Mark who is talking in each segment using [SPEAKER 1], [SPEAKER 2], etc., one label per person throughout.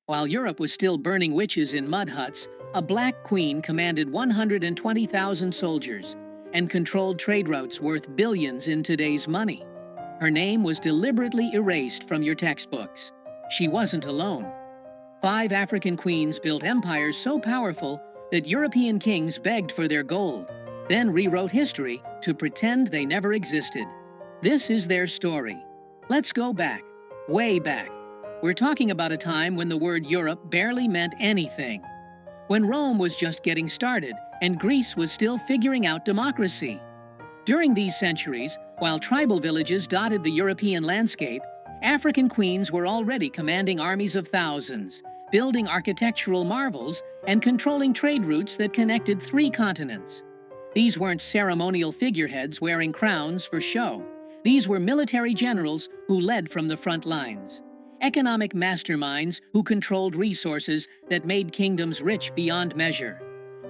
[SPEAKER 1] While Europe was still burning witches in mud huts, a black queen commanded 120,000 soldiers and controlled trade routes worth billions in today's money. Her name was deliberately erased from your textbooks. She wasn't alone. 5 African queens built empires so powerful that European kings begged for their gold, then rewrote history to pretend they never existed. This is their story. Let's go back, way back. We're talking about a time when the word Europe barely meant anything. When Rome was just getting started and Greece was still figuring out democracy. During these centuries, while tribal villages dotted the European landscape, African queens were already commanding armies of thousands, building architectural marvels, and controlling trade routes that connected 3 continents. These weren't ceremonial figureheads wearing crowns for show. These were military generals who led from the front lines. Economic masterminds who controlled resources that made kingdoms rich beyond measure.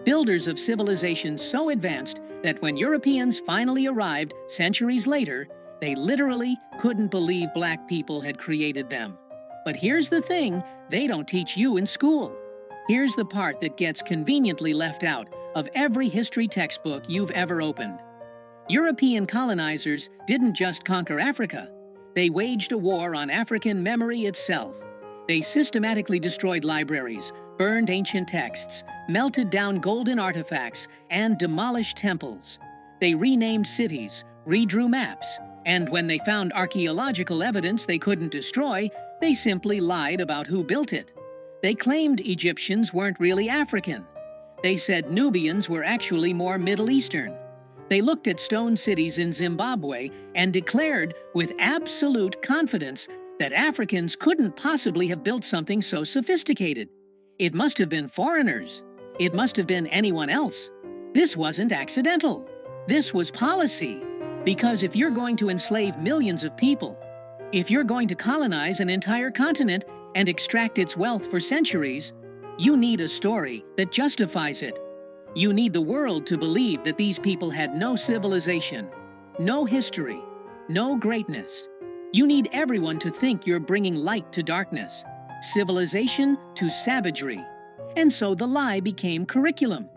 [SPEAKER 1] Builders of civilizations so advanced that when Europeans finally arrived centuries later, they literally couldn't believe black people had created them. But here's the thing they don't teach you in school. Here's the part that gets conveniently left out of every history textbook you've ever opened. European colonizers didn't just conquer Africa. They waged a war on African memory itself. They systematically destroyed libraries, burned ancient texts, melted down golden artifacts, and demolished temples. They renamed cities, redrew maps, and when they found archaeological evidence they couldn't destroy, they simply lied about who built it. They claimed Egyptians weren't really African. They said Nubians were actually more Middle Eastern. They looked at stone cities in Zimbabwe and declared with absolute confidence that Africans couldn't possibly have built something so sophisticated. It must have been foreigners. It must have been anyone else. This wasn't accidental. This was policy. Because if you're going to enslave millions of people, if you're going to colonize an entire continent and extract its wealth for centuries, you need a story that justifies it. You need the world to believe that these people had no civilization, no history, no greatness. You need everyone to think you're bringing light to darkness, civilization to savagery. And so the lie became curriculum.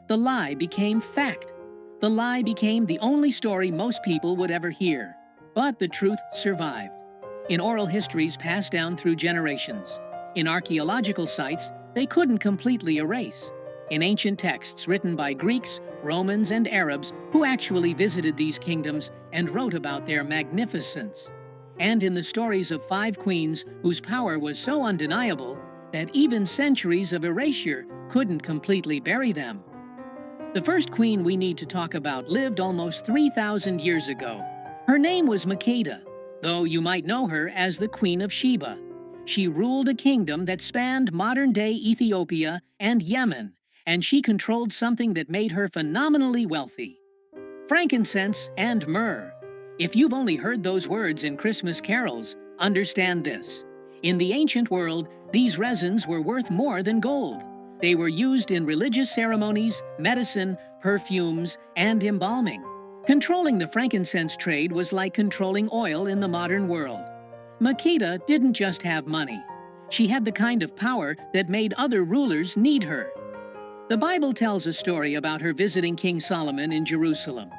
[SPEAKER 1] The lie became fact. The lie became the only story most people would ever hear. But the truth survived. In oral histories passed down through generations. In archaeological sites they couldn't completely erase. In ancient texts written by Greeks, Romans, and Arabs who actually visited these kingdoms and wrote about their magnificence. And in the stories of 5 queens whose power was so undeniable that even centuries of erasure couldn't completely bury them. The first queen we need to talk about lived almost 3,000 years ago. Her name was Makeda, though you might know her as the Queen of Sheba. She ruled a kingdom that spanned modern-day Ethiopia and Yemen, and she controlled something that made her phenomenally wealthy: frankincense and myrrh. If you've only heard those words in Christmas carols, understand this. In the ancient world, these resins were worth more than gold. They were used in religious ceremonies, medicine, perfumes, and embalming. Controlling the frankincense trade was like controlling oil in the modern world. Makeda didn't just have money. She had the kind of power that made other rulers need her. The Bible tells a story about her visiting King Solomon in Jerusalem.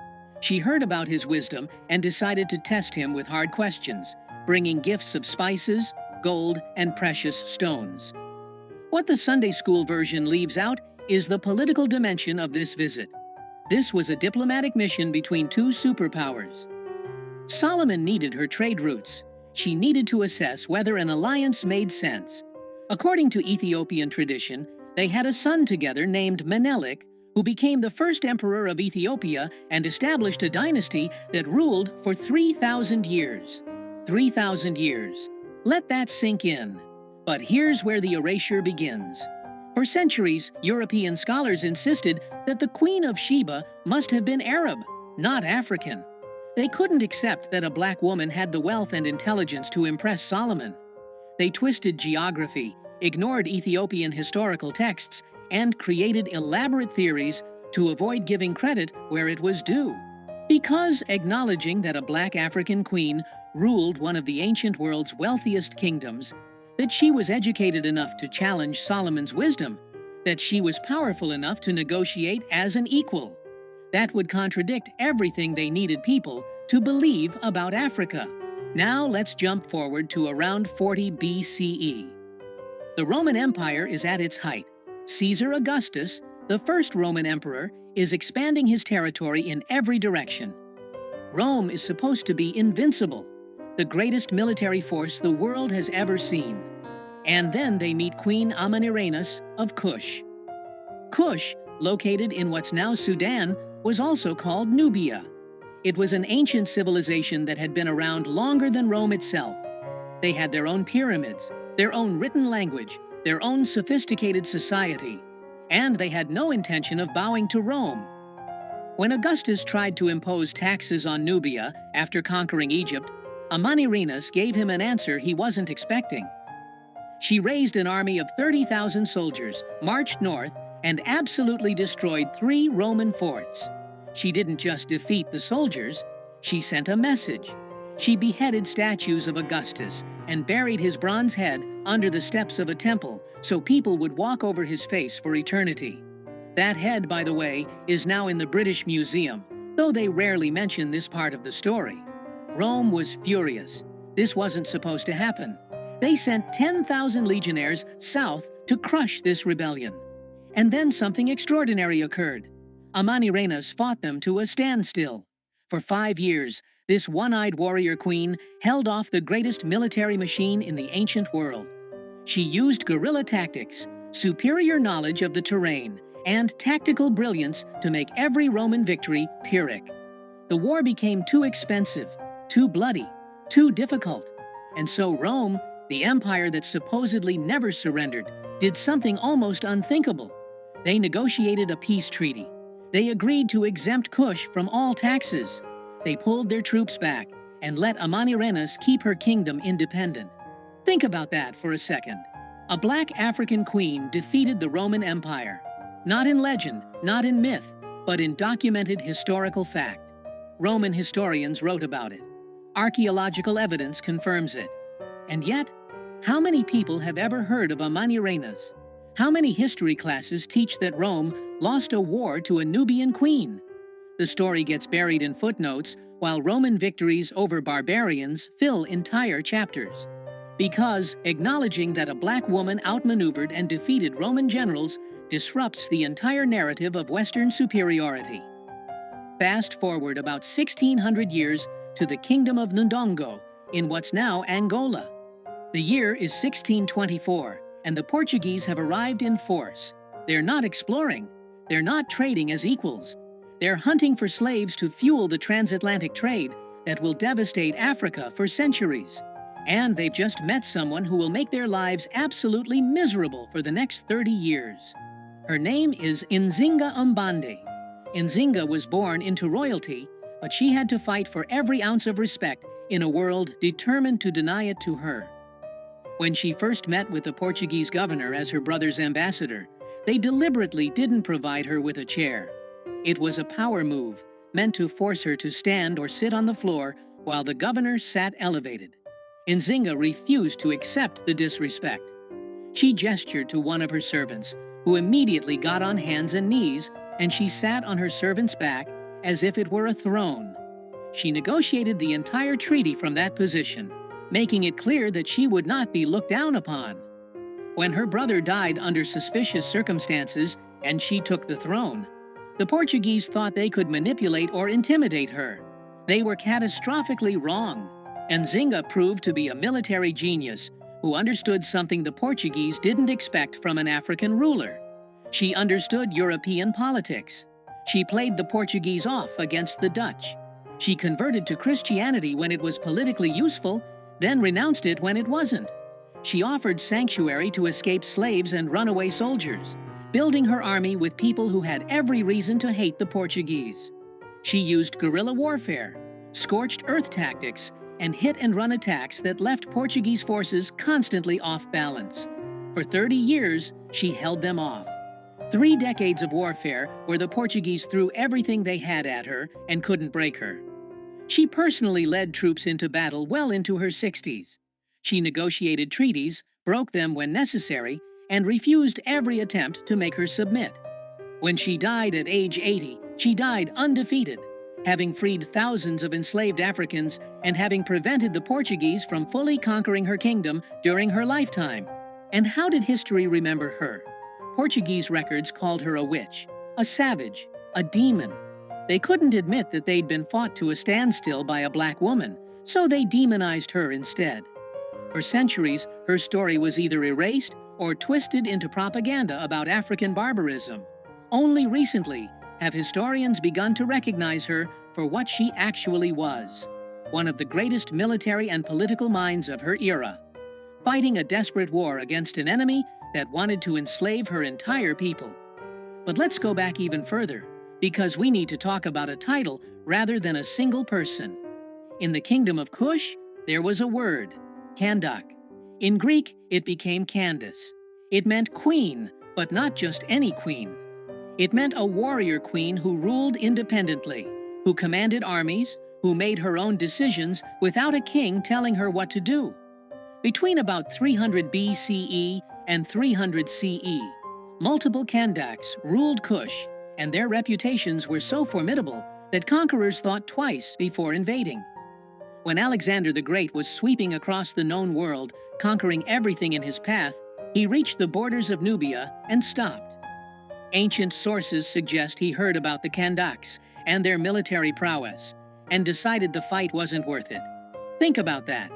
[SPEAKER 1] She heard about his wisdom and decided to test him with hard questions, bringing gifts of spices, gold, and precious stones. What the Sunday school version leaves out is the political dimension of this visit. This was a diplomatic mission between 2 superpowers. Solomon needed her trade routes. She needed to assess whether an alliance made sense. According to Ethiopian tradition, they had a son together named Menelik, who became the first emperor of Ethiopia and established a dynasty that ruled for 3,000 years. 3,000 years. Let that sink in. But here's where the erasure begins. For centuries, European scholars insisted that the Queen of Sheba must have been Arab, not African. They couldn't accept that a black woman had the wealth and intelligence to impress Solomon. They twisted geography, ignored Ethiopian historical texts, and created elaborate theories to avoid giving credit where it was due. Because acknowledging that a black African queen ruled one of the ancient world's wealthiest kingdoms that she was educated enough to challenge Solomon's wisdom, that she was powerful enough to negotiate as an equal. That would contradict everything they needed people to believe about Africa. Now let's jump forward to around 40 BCE. The Roman Empire is at its height. Caesar Augustus, the first Roman emperor, is expanding his territory in every direction. Rome is supposed to be invincible, the greatest military force the world has ever seen. And then they meet Queen Amanirenas of Kush. Kush, located in what's now Sudan, was also called Nubia. It was an ancient civilization that had been around longer than Rome itself. They had their own pyramids, their own written language, their own sophisticated society, and they had no intention of bowing to Rome. When Augustus tried to impose taxes on Nubia after conquering Egypt, Amanirenas gave him an answer he wasn't expecting. She raised an army of 30,000 soldiers, marched north, and absolutely destroyed 3 Roman forts. She didn't just defeat the soldiers, she sent a message. She beheaded statues of Augustus and buried his bronze head under the steps of a temple so people would walk over his face for eternity. That head, by the way, is now in the British Museum, though they rarely mention this part of the story. Rome was furious. This wasn't supposed to happen. They sent 10,000 legionnaires south to crush this rebellion. And then something extraordinary occurred. Amanirenas fought them to a standstill. For 5 years, this one-eyed warrior queen held off the greatest military machine in the ancient world. She used guerrilla tactics, superior knowledge of the terrain, and tactical brilliance to make every Roman victory Pyrrhic. The war became too expensive, too bloody, too difficult. And so Rome, the empire that supposedly never surrendered, did something almost unthinkable. They negotiated a peace treaty. They agreed to exempt Kush from all taxes. They pulled their troops back and let Amanirenas keep her kingdom independent. Think about that for a second. A black African queen defeated the Roman Empire. Not in legend, not in myth, but in documented historical fact. Roman historians wrote about it. Archaeological evidence confirms it. And yet, how many people have ever heard of Amanirenas? How many history classes teach that Rome lost a war to a Nubian queen? The story gets buried in footnotes, while Roman victories over barbarians fill entire chapters. Because acknowledging that a black woman outmaneuvered and defeated Roman generals disrupts the entire narrative of Western superiority. Fast forward about 1,600 years to the kingdom of Ndongo in what's now Angola. The year is 1624, and the Portuguese have arrived in force. They're not exploring. They're not trading as equals. They're hunting for slaves to fuel the transatlantic trade that will devastate Africa for centuries. And they've just met someone who will make their lives absolutely miserable for the next 30 years. Her name is Nzinga. Nzinga was born into royalty, but she had to fight for every ounce of respect in a world determined to deny it to her. When she first met with the Portuguese governor as her brother's ambassador, they deliberately didn't provide her with a chair. It was a power move, meant to force her to stand or sit on the floor while the governor sat elevated. Nzinga refused to accept the disrespect. She gestured to one of her servants, who immediately got on hands and knees, and she sat on her servant's back as if it were a throne. She negotiated the entire treaty from that position, making it clear that she would not be looked down upon. When her brother died under suspicious circumstances and she took the throne, the Portuguese thought they could manipulate or intimidate her. They were catastrophically wrong. Nzinga proved to be a military genius who understood something the Portuguese didn't expect from an African ruler. She understood European politics. She played the Portuguese off against the Dutch. She converted to Christianity when it was politically useful, then renounced it when it wasn't. She offered sanctuary to escaped slaves and runaway soldiers, building her army with people who had every reason to hate the Portuguese. She used guerrilla warfare, scorched earth tactics, and hit-and-run attacks that left Portuguese forces constantly off balance. For 30 years, she held them off. 3 decades of warfare where the Portuguese threw everything they had at her and couldn't break her. She personally led troops into battle well into her 60s. She negotiated treaties, broke them when necessary, and refused every attempt to make her submit. When she died at age 80, she died undefeated, having freed thousands of enslaved Africans and having prevented the Portuguese from fully conquering her kingdom during her lifetime. And how did history remember her? Portuguese records called her a witch, a savage, a demon. They couldn't admit that they'd been fought to a standstill by a black woman, so they demonized her instead. For centuries, her story was either erased or twisted into propaganda about African barbarism. Only recently have historians begun to recognize her for what she actually was, one of the greatest military and political minds of her era, fighting a desperate war against an enemy that wanted to enslave her entire people. But let's go back even further, because we need to talk about a title rather than a single person. In the kingdom of Kush, there was a word, Kandak. In Greek, it became Candace. It meant queen, but not just any queen. It meant a warrior queen who ruled independently, who commanded armies, who made her own decisions without a king telling her what to do. Between about 300 BCE and 300 CE, multiple Kandaks ruled Kush, and their reputations were so formidable that conquerors thought twice before invading. When Alexander the Great was sweeping across the known world, conquering everything in his path, he reached the borders of Nubia and stopped. Ancient sources suggest he heard about the Kandaks and their military prowess, and decided the fight wasn't worth it. Think about that.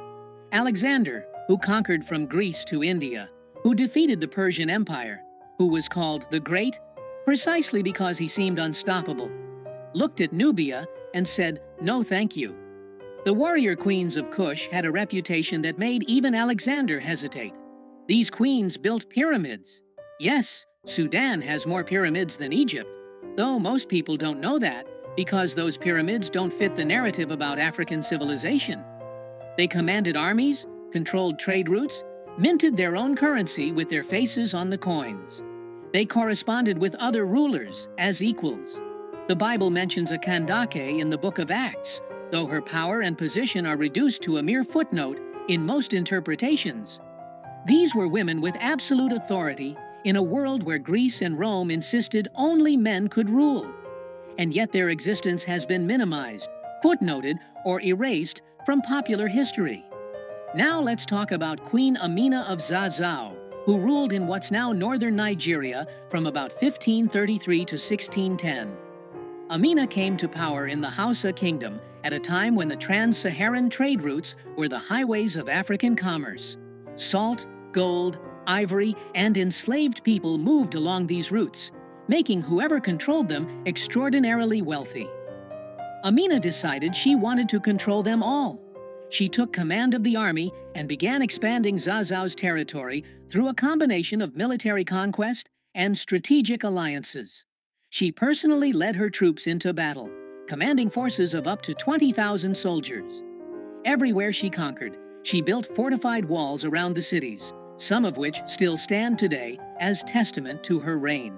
[SPEAKER 1] Alexander, who conquered from Greece to India, who defeated the Persian Empire, who was called the Great precisely because he seemed unstoppable, looked at Nubia and said, "No thank you." The warrior queens of Kush had a reputation that made even Alexander hesitate. These queens built pyramids. Yes, Sudan has more pyramids than Egypt, though most people don't know that because those pyramids don't fit the narrative about African civilization. They commanded armies, controlled trade routes, minted their own currency with their faces on the coins. They corresponded with other rulers as equals. The Bible mentions a Kandake in the book of Acts, though her power and position are reduced to a mere footnote in most interpretations. These were women with absolute authority in a world where Greece and Rome insisted only men could rule. And yet their existence has been minimized, footnoted, or erased from popular history. Now let's talk about Queen Amina of Zazzau, who ruled in what's now northern Nigeria from about 1533 to 1610. Amina came to power in the Hausa Kingdom at a time when the trans-Saharan trade routes were the highways of African commerce. Salt, gold, ivory, and enslaved people moved along these routes, making whoever controlled them extraordinarily wealthy. Amina decided she wanted to control them all. She took command of the army and began expanding Zazzau's territory through a combination of military conquest and strategic alliances. She personally led her troops into battle, commanding forces of up to 20,000 soldiers. Everywhere she conquered, she built fortified walls around the cities, some of which still stand today as testament to her reign.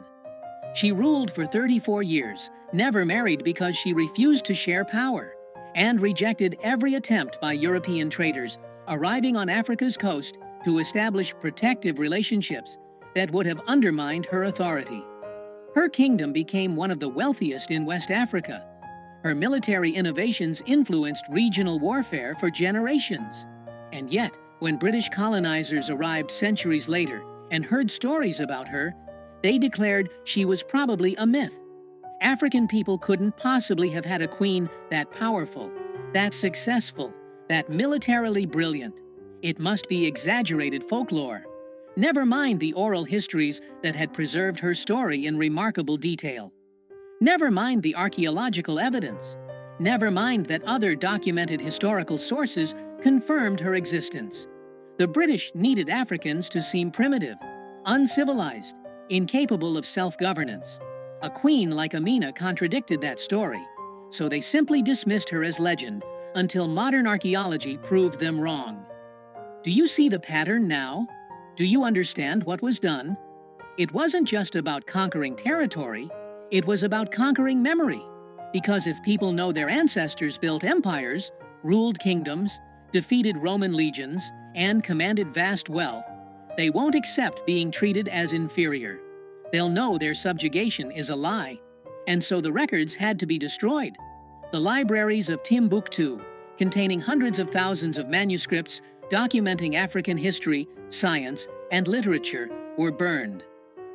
[SPEAKER 1] She ruled for 34 years, never married because she refused to share power, and rejected every attempt by European traders arriving on Africa's coast to establish protective relationships that would have undermined her authority. Her kingdom became one of the wealthiest in West Africa. Her military innovations influenced regional warfare for generations. And yet, when British colonizers arrived centuries later and heard stories about her, they declared she was probably a myth. African people couldn't possibly have had a queen that powerful, that successful, that militarily brilliant. It must be exaggerated folklore. Never mind the oral histories that had preserved her story in remarkable detail. Never mind the archaeological evidence. Never mind that other documented historical sources confirmed her existence. The British needed Africans to seem primitive, uncivilized, incapable of self-governance. A queen like Amina contradicted that story, so they simply dismissed her as legend until modern archaeology proved them wrong. Do you see the pattern now? Do you understand what was done? It wasn't just about conquering territory, it was about conquering memory. Because if people know their ancestors built empires, ruled kingdoms, defeated Roman legions, and commanded vast wealth, They won't accept being treated as inferior. They'll know their subjugation is a lie. And so the records had to be destroyed. The libraries of Timbuktu, containing hundreds of thousands of manuscripts documenting African history, science, and literature, were burned.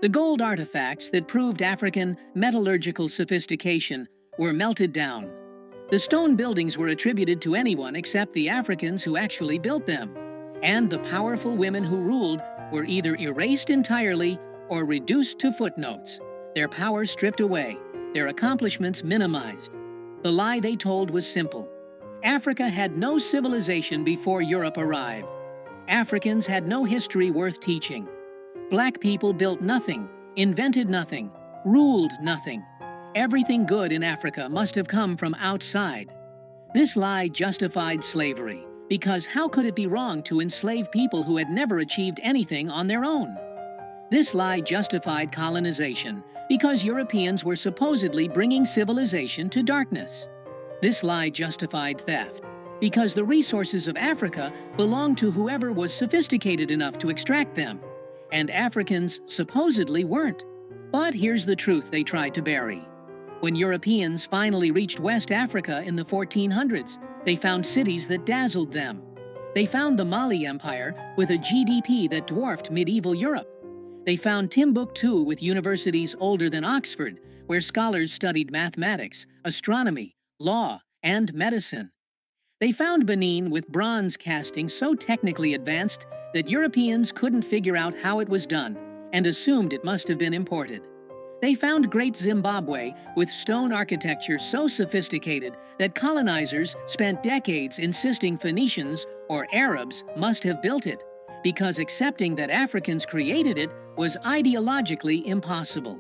[SPEAKER 1] The gold artifacts that proved African metallurgical sophistication were melted down. The stone buildings were attributed to anyone except the Africans who actually built them. And the powerful women who ruled were either erased entirely or reduced to footnotes, their power stripped away, their accomplishments minimized. The lie they told was simple. Africa had no civilization before Europe arrived. Africans had no history worth teaching. Black people built nothing, invented nothing, ruled nothing. Everything good in Africa must have come from outside. This lie justified slavery, because how could it be wrong to enslave people who had never achieved anything on their own? This lie justified colonization, because Europeans were supposedly bringing civilization to darkness. This lie justified theft, because the resources of Africa belonged to whoever was sophisticated enough to extract them, and Africans supposedly weren't. But here's the truth they tried to bury. When Europeans finally reached West Africa in the 1400s, they found cities that dazzled them. They found the Mali Empire with a GDP that dwarfed medieval Europe. They found Timbuktu with universities older than Oxford, where scholars studied mathematics, astronomy, law, and medicine. They found Benin with bronze casting so technically advanced that Europeans couldn't figure out how it was done and assumed it must have been imported. They found Great Zimbabwe with stone architecture so sophisticated that colonizers spent decades insisting Phoenicians or Arabs must have built it, because accepting that Africans created it was ideologically impossible.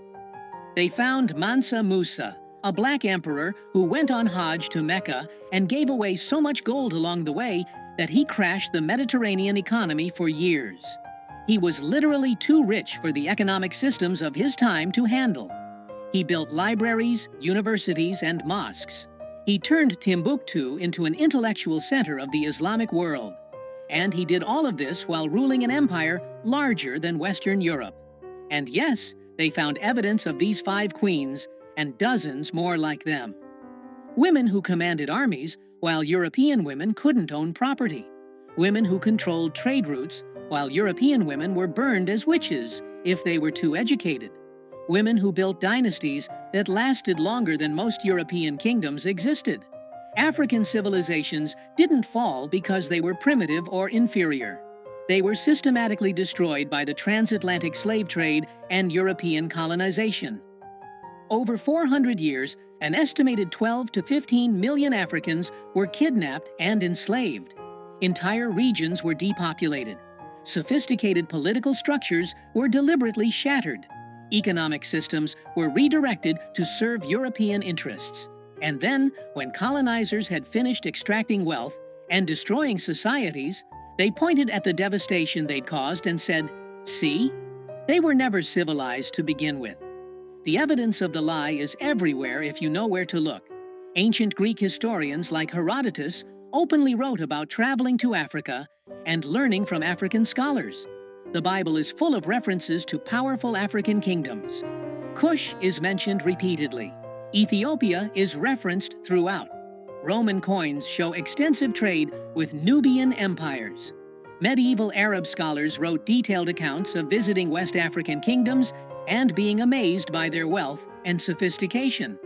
[SPEAKER 1] They found Mansa Musa, a black emperor who went on Hajj to Mecca and gave away so much gold along the way that he crashed the Mediterranean economy for years. He was literally too rich for the economic systems of his time to handle. He built libraries, universities, and mosques. He turned Timbuktu into an intellectual center of the Islamic world. And he did all of this while ruling an empire larger than Western Europe. And yes, they found evidence of these 5 queens and dozens more like them. Women who commanded armies, while European women couldn't own property. Women who controlled trade routes, while European women were burned as witches if they were too educated. Women who built dynasties that lasted longer than most European kingdoms existed. African civilizations didn't fall because they were primitive or inferior. They were systematically destroyed by the transatlantic slave trade and European colonization. Over 400 years, an estimated 12 to 15 million Africans were kidnapped and enslaved. Entire regions were depopulated. Sophisticated political structures were deliberately shattered. Economic systems were redirected to serve European interests. And then, when colonizers had finished extracting wealth and destroying societies, they pointed at the devastation they'd caused and said, "See? They were never civilized to begin with." The evidence of the lie is everywhere if you know where to look. Ancient Greek historians like Herodotus openly wrote about traveling to Africa and learning from African scholars. The Bible is full of references to powerful African kingdoms. Cush is mentioned repeatedly. Ethiopia is referenced throughout. Roman coins show extensive trade with Nubian empires. Medieval Arab scholars wrote detailed accounts of visiting West African kingdoms and being amazed by their wealth and sophistication.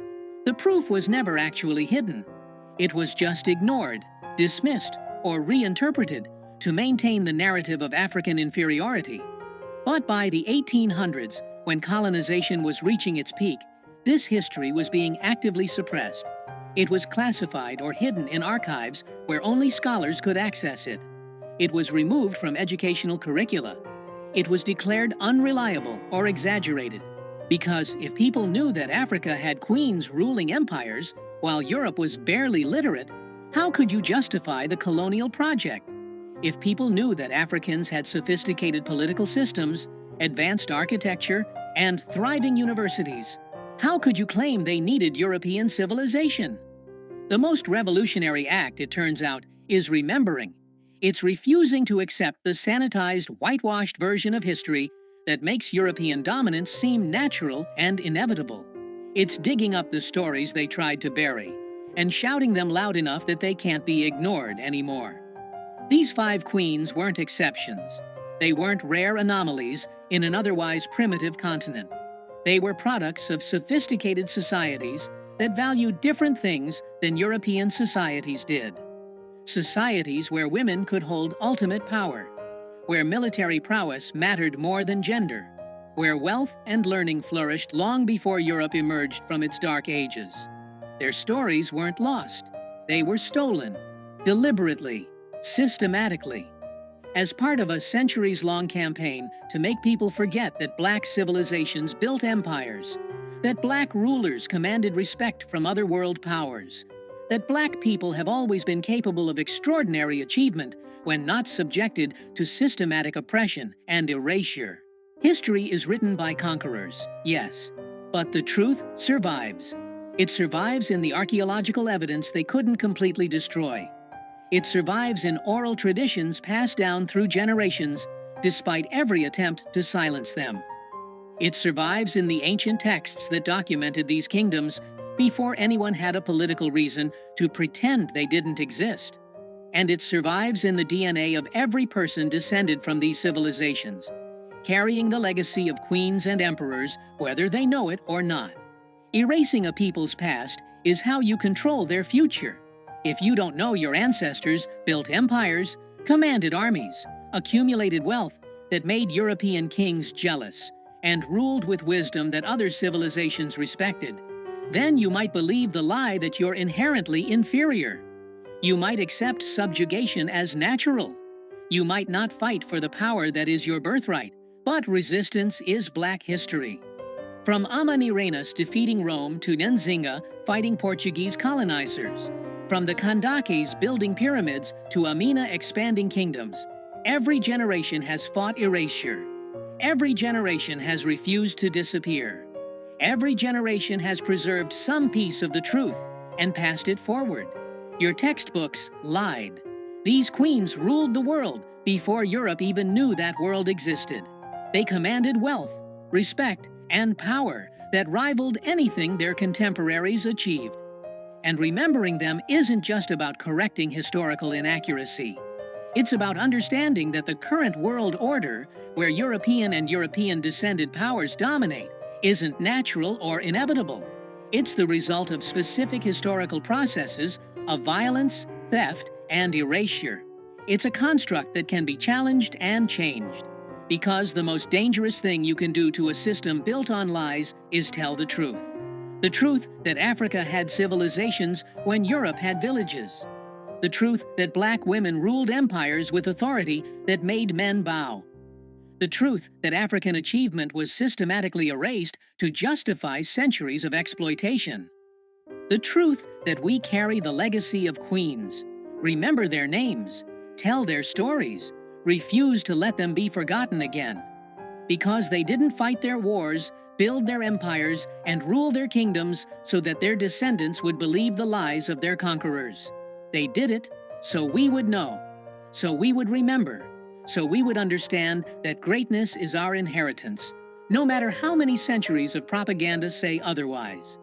[SPEAKER 1] The proof was never actually hidden. It was just ignored, dismissed, or reinterpreted to maintain the narrative of African inferiority. But by the 1800s, when colonization was reaching its peak, this history was being actively suppressed. It was classified or hidden in archives where only scholars could access it. It was removed from educational curricula. It was declared unreliable or exaggerated. Because if people knew that Africa had queens ruling empires, while Europe was barely literate, how could you justify the colonial project? If people knew that Africans had sophisticated political systems, advanced architecture, and thriving universities, how could you claim they needed European civilization? The most revolutionary act, it turns out, is remembering. It's refusing to accept the sanitized, whitewashed version of history that makes European dominance seem natural and inevitable. It's digging up the stories they tried to bury and shouting them loud enough that they can't be ignored anymore. These 5 queens weren't exceptions. They weren't rare anomalies in an otherwise primitive continent. They were products of sophisticated societies that valued different things than European societies did. Societies where women could hold ultimate power, where military prowess mattered more than gender, where wealth and learning flourished long before Europe emerged from its dark ages. Their stories weren't lost. They were stolen, deliberately, systematically, as part of a centuries-long campaign to make people forget that Black civilizations built empires, that Black rulers commanded respect from other world powers, that Black people have always been capable of extraordinary achievement when not subjected to systematic oppression and erasure. History is written by conquerors, yes, but the truth survives. It survives in the archaeological evidence they couldn't completely destroy. It survives in oral traditions passed down through generations, despite every attempt to silence them. It survives in the ancient texts that documented these kingdoms before anyone had a political reason to pretend they didn't exist. And it survives in the DNA of every person descended from these civilizations, carrying the legacy of queens and emperors, whether they know it or not. Erasing a people's past is how you control their future. If you don't know your ancestors built empires, commanded armies, accumulated wealth that made European kings jealous, and ruled with wisdom that other civilizations respected, then you might believe the lie that you're inherently inferior. You might accept subjugation as natural. You might not fight for the power that is your birthright, but resistance is Black history. From Amanirenas defeating Rome to Nzinga fighting Portuguese colonizers, from the Kandakes building pyramids to Amina expanding kingdoms, every generation has fought erasure. Every generation has refused to disappear. Every generation has preserved some piece of the truth and passed it forward. Your textbooks lied. These queens ruled the world before Europe even knew that world existed. They commanded wealth, respect, and power that rivaled anything their contemporaries achieved. And remembering them isn't just about correcting historical inaccuracy. It's about understanding that the current world order, where European and European-descended powers dominate, isn't natural or inevitable. It's the result of specific historical processes of violence, theft, and erasure. It's a construct that can be challenged and changed. Because the most dangerous thing you can do to a system built on lies is tell the truth. The truth that Africa had civilizations when Europe had villages. The truth that Black women ruled empires with authority that made men bow. The truth that African achievement was systematically erased to justify centuries of exploitation. The truth that we carry the legacy of queens, remember their names, tell their stories, refuse to let them be forgotten again. Because they didn't fight their wars, build their empires, and rule their kingdoms so that their descendants would believe the lies of their conquerors. They did it so we would know, so we would remember, so we would understand that greatness is our inheritance, no matter how many centuries of propaganda say otherwise.